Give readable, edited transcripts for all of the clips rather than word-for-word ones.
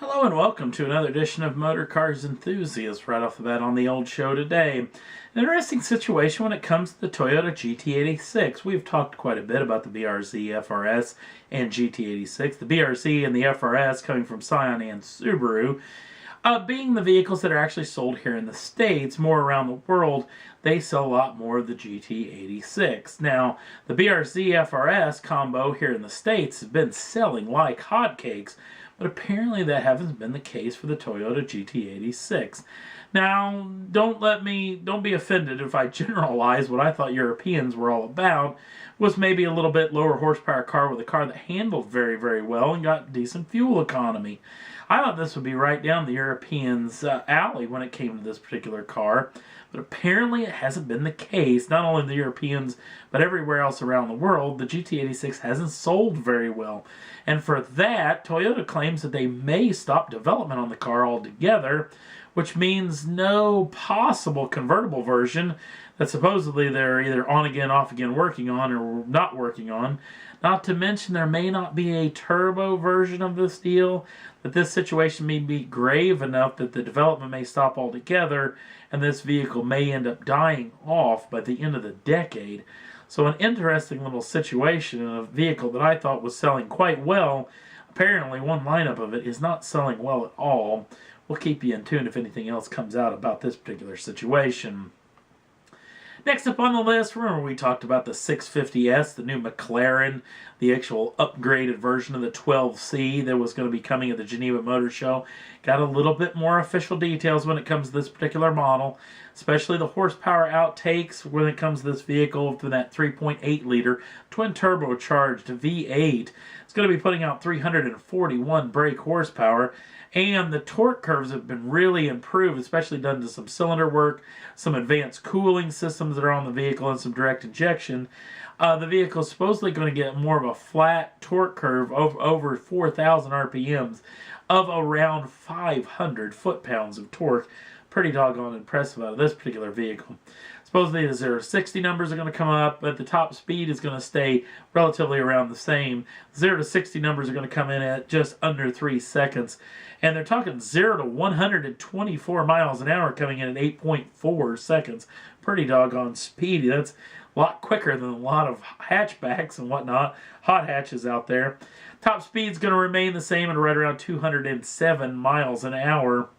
Hello and welcome to another edition of Motor Cars Enthusiasts. Right off the bat on the old show today. An interesting situation when it comes to the Toyota GT86. We've talked quite a bit about the BRZ, FRS, and GT86. The BRZ and the FRS coming from Scion and Subaru. Being the vehicles that are actually sold here in the States, more around the world, they sell a lot more of the GT86. Now, the BRZ FRS combo here in the States has been selling like hotcakes, but apparently that hasn't been the case for the Toyota GT86. Now, don't be offended if I generalize what I thought Europeans were all about, was maybe a little bit lower horsepower car with a car that handled very, very well and got decent fuel economy. I thought this would be right down the Europeans' alley when it came to this particular car, but apparently it hasn't been the case. Not only the Europeans, but everywhere else around the world, the GT86 hasn't sold very well. And for that, Toyota claims that they may stop development on the car altogether, which means no possible convertible version that supposedly they're either on again, off again, working on, or not working on. Not to mention there may not be a turbo version of this deal, that this situation may be grave enough that the development may stop altogether, and this vehicle may end up dying off by the end of the decade. So an interesting little situation in a vehicle that I thought was selling quite well. Apparently one lineup of it is not selling well at all. We'll keep you in tune if anything else comes out about this particular situation. Next up on the list, remember we talked about the 650S, the new McLaren, the actual upgraded version of the 12C that was going to be coming at the Geneva Motor Show. Got a little bit more official details when it comes to this particular model, especially the horsepower outtakes when it comes to this vehicle for that 3.8 liter twin turbocharged V8. It's going to be putting out 341 brake horsepower. And the torque curves have been really improved, especially done to some cylinder work, some advanced cooling systems that are on the vehicle, and some direct injection. The vehicle is supposedly going to get more of a flat torque curve of over 4,000 RPMs of around 500 foot-pounds of torque. Pretty doggone impressive out of this particular vehicle. Supposedly the 0 to 60 numbers are going to come up, but the top speed is going to stay relatively around the same. 0 to 60 numbers are going to come in at just under 3 seconds. And they're talking 0 to 124 miles an hour coming in at 8.4 seconds. Pretty doggone speedy. That's a lot quicker than a lot of hatchbacks and whatnot, hot hatches out there. Top speed's going to remain the same at right around 207 miles an hour.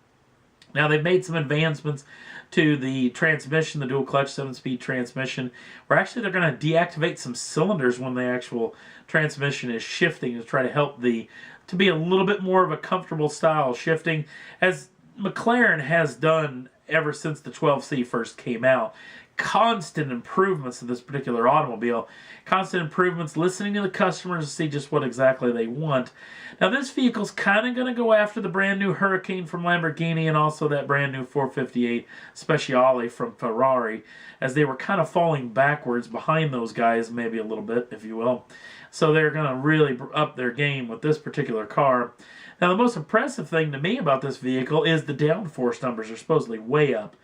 Now, they've made some advancements to the transmission, the dual clutch 7-speed transmission, where actually they're going to deactivate some cylinders when the actual transmission is shifting to try to help to be a little bit more of a comfortable style shifting, as McLaren has done ever since the 12C first came out. Constant improvements to this particular automobile. Constant improvements, listening to the customers to see just what exactly they want. Now this vehicle's kind of going to go after the brand new Hurricane from Lamborghini and also that brand new 458 Speciale from Ferrari, as they were kind of falling backwards behind those guys, maybe a little bit, if you will. So they're going to really up their game with this particular car. Now the most impressive thing to me about this vehicle is the downforce numbers are supposedly way up.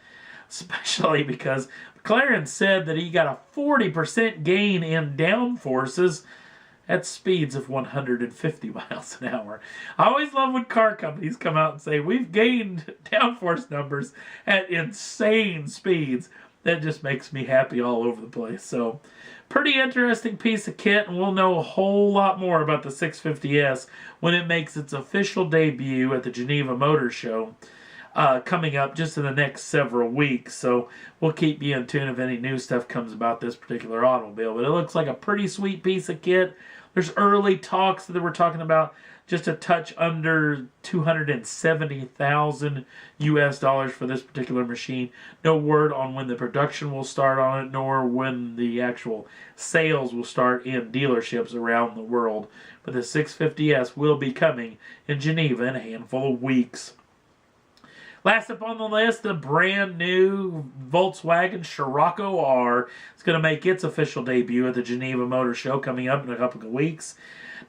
Especially because McLaren said that he got a 40% gain in downforces at speeds of 150 miles an hour. I always love when car companies come out and say, we've gained downforce numbers at insane speeds. That just makes me happy all over the place. So, pretty interesting piece of kit, and we'll know a whole lot more about the 650S when it makes its official debut at the Geneva Motor Show. Coming up just in the next several weeks, so we'll keep you in tune if any new stuff comes about this particular automobile. But it looks like a pretty sweet piece of kit. There's early talks that we're talking about just a touch under $270,000 US for this particular machine. No word on when the production will start on it, nor when the actual sales will start in dealerships around the world. But the 650S will be coming in Geneva in a handful of weeks. Last up on the list, the brand new Volkswagen Scirocco R is going to make its official debut at the Geneva Motor Show coming up in a couple of weeks.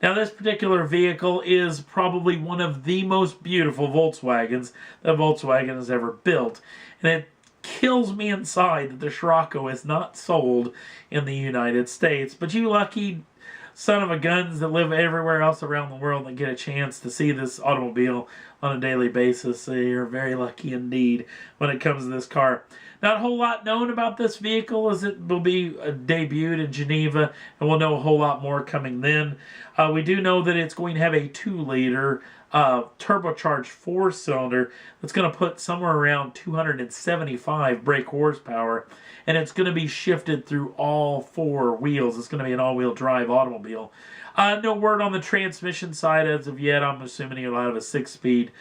Now, this particular vehicle is probably one of the most beautiful Volkswagens that Volkswagen has ever built. And it kills me inside that the Scirocco is not sold in the United States. But you lucky son of a guns that live everywhere else around the world that get a chance to see this automobile on a daily basis. They are very lucky indeed when it comes to this car. Not a whole lot known about this vehicle as it will be debuted in Geneva, and we'll know a whole lot more coming then. We do know that it's going to have a 2-liter turbocharged 4-cylinder that's going to put somewhere around 275 brake horsepower, and it's going to be shifted through all 4 wheels. It's going to be an all-wheel drive automobile. No word on the transmission side as of yet. I'm assuming you'll have a 6-speed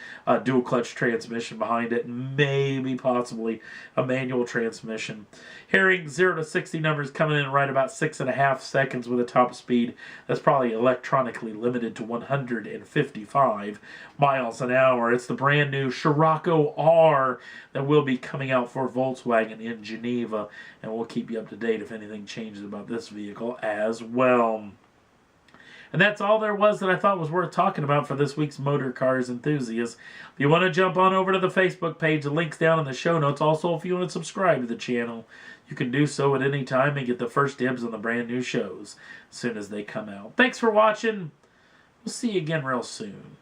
dual-clutch transmission behind it, and maybe possibly a manual transmission. Hearing 0 to 60 numbers coming in right about 6.5 seconds with a top speed that's probably electronically limited to 155 miles an hour. It's the brand new Scirocco R that will be coming out for Volkswagen in Geneva, and we'll keep you up to date if anything changes about this vehicle as well. And that's all there was that I thought was worth talking about for this week's Motor Cars Enthusiasts. If you want to jump on over to the Facebook page, the link's down in the show notes. Also, if you want to subscribe to the channel, you can do so at any time and get the first dibs on the brand new shows as soon as they come out. Thanks for watching. We'll see you again real soon.